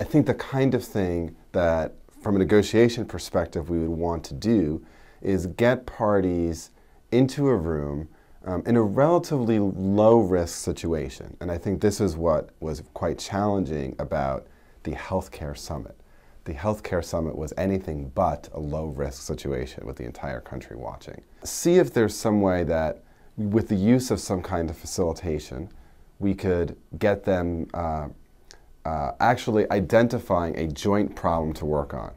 think the kind of thing that, from a negotiation perspective, we would want to do is get parties into a room in a relatively low-risk situation. And I think this is what was quite challenging about the healthcare summit. The healthcare summit was anything but a low-risk situation with the entire country watching. See if there's some way that, with the use of some kind of facilitation, we could get them actually identifying a joint problem to work on.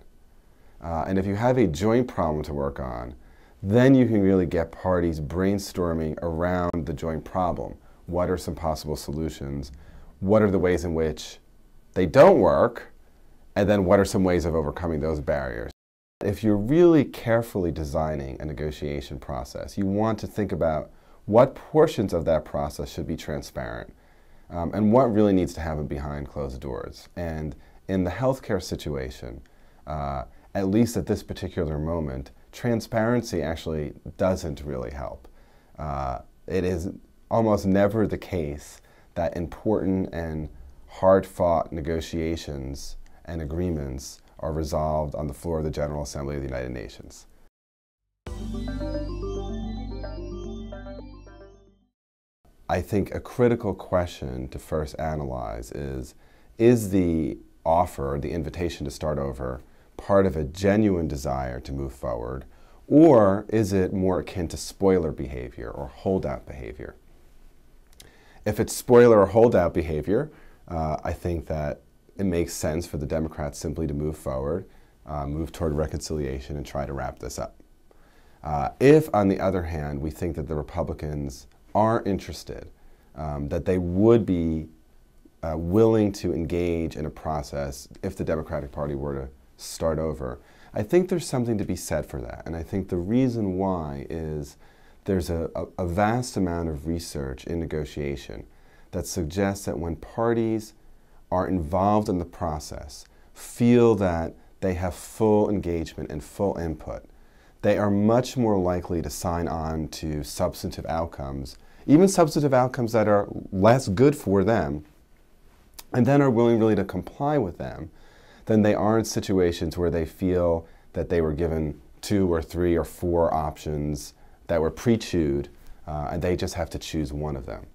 And if you have a joint problem to work on, then you can really get parties brainstorming around the joint problem. What are some possible solutions? What are the ways in which they don't work? And then what are some ways of overcoming those barriers? If you're really carefully designing a negotiation process, you want to think about what portions of that process should be transparent and what really needs to happen behind closed doors. And in the healthcare situation, at least at this particular moment, transparency actually doesn't really help. It is almost never the case that important and hard-fought negotiations and agreements are resolved on the floor of the General Assembly of the United Nations. I think a critical question to first analyze is the offer, the invitation to start over, part of a genuine desire to move forward, or is it more akin to spoiler behavior or holdout behavior? If it's spoiler or holdout behavior, I think that it makes sense for the Democrats simply to move forward, move toward reconciliation, and try to wrap this up. If, on the other hand, we think that the Republicans are interested, that they would be willing to engage in a process if the Democratic Party were to start over, I think there's something to be said for that. And I think the reason why is there's a vast amount of research in negotiation that suggests that when parties are involved in the process, feel that they have full engagement and full input, they are much more likely to sign on to substantive outcomes, even substantive outcomes that are less good for them, and then are willing really to comply with them, than they are in situations where they feel that they were given 2 or 3 or 4 options that were pre-chewed, and they just have to choose one of them.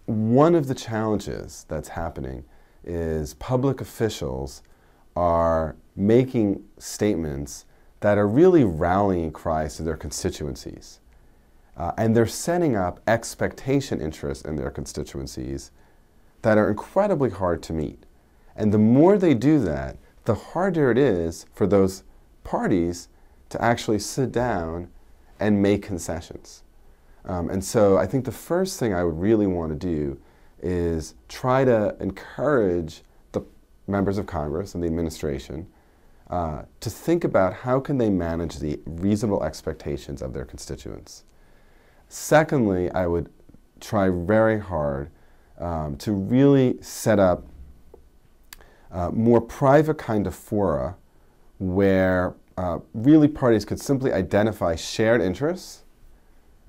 One of the challenges that's happening is public officials are making statements that are really rallying cries to their constituencies. And they're setting up expectation interests in their constituencies that are incredibly hard to meet. And the more they do that, the harder it is for those parties to actually sit down and make concessions. And so I think the first thing I would really want to do is try to encourage the members of Congress and the administration to think about how can they manage the reasonable expectations of their constituents. Secondly, I would try very hard to really set up more private kind of fora where really parties could simply identify shared interests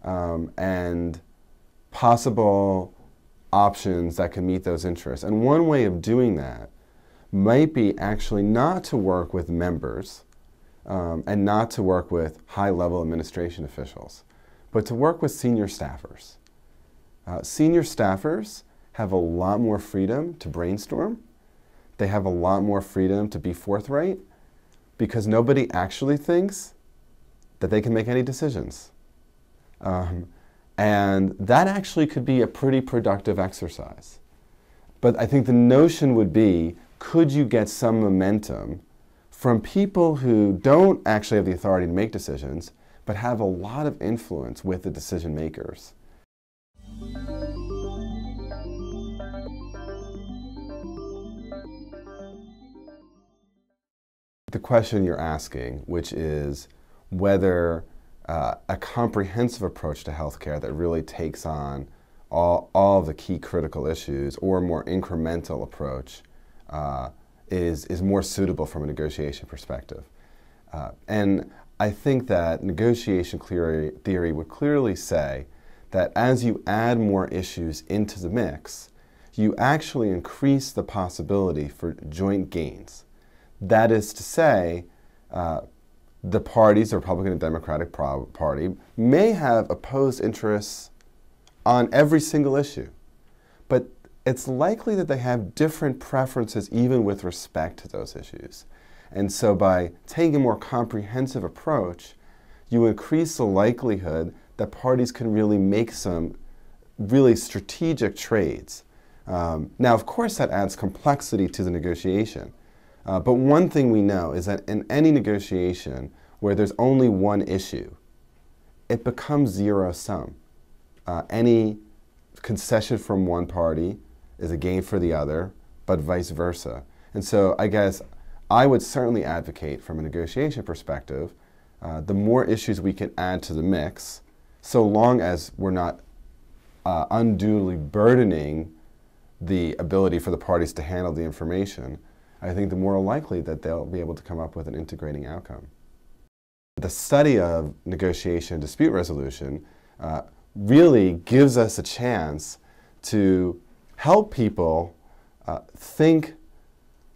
and possible options that can meet those interests. And one way of doing that might be actually not to work with members and not to work with high-level administration officials, but to work with senior staffers. Senior staffers have a lot more freedom to brainstorm. They have a lot more freedom to be forthright because nobody actually thinks that they can make any decisions. And that actually could be a pretty productive exercise. But I think the notion would be, could you get some momentum from people who don't actually have the authority to make decisions, but have a lot of influence with the decision makers? The question you're asking, which is whether a comprehensive approach to healthcare that really takes on all of the key critical issues, or a more incremental approach is more suitable from a negotiation perspective. And I think that negotiation theory would clearly say that as you add more issues into the mix, you actually increase the possibility for joint gains. That is to say, the parties, the Republican and Democratic Party, may have opposed interests on every single issue, but it's likely that they have different preferences even with respect to those issues. And so by taking a more comprehensive approach, you increase the likelihood that parties can really make some really strategic trades. Now, of course, that adds complexity to the negotiation. But one thing we know is that in any negotiation where there's only one issue, it becomes zero-sum. Any concession from one party is a gain for the other, but vice versa. And so I guess I would certainly advocate from a negotiation perspective, the more issues we can add to the mix, so long as we're not unduly burdening the ability for the parties to handle the information, I think the more likely that they'll be able to come up with an integrating outcome. The study of negotiation and dispute resolution really gives us a chance to help people think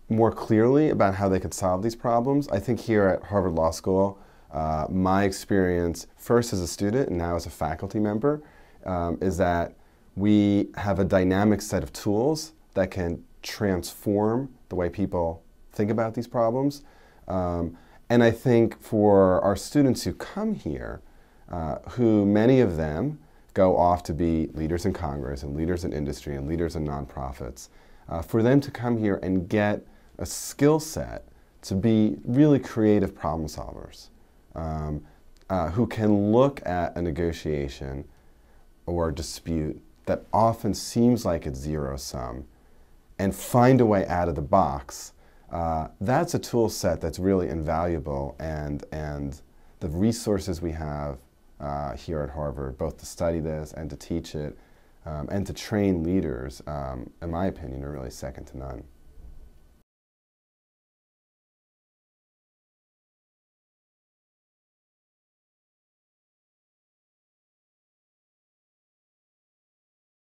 more clearly about how they could solve these problems. I think here at Harvard Law School, my experience, first as a student and now as a faculty member, is that we have a dynamic set of tools that can transform the way people think about these problems. And I think for our students who come here, who many of them go off to be leaders in Congress and leaders in industry and leaders in nonprofits, for them to come here and get a skill set to be really creative problem solvers, who can look at a negotiation or a dispute that often seems like it's zero-sum and find a way out of the box. That's a tool set that's really invaluable, and the resources we have here at Harvard, both to study this and to teach it and to train leaders, in my opinion, are really second to none.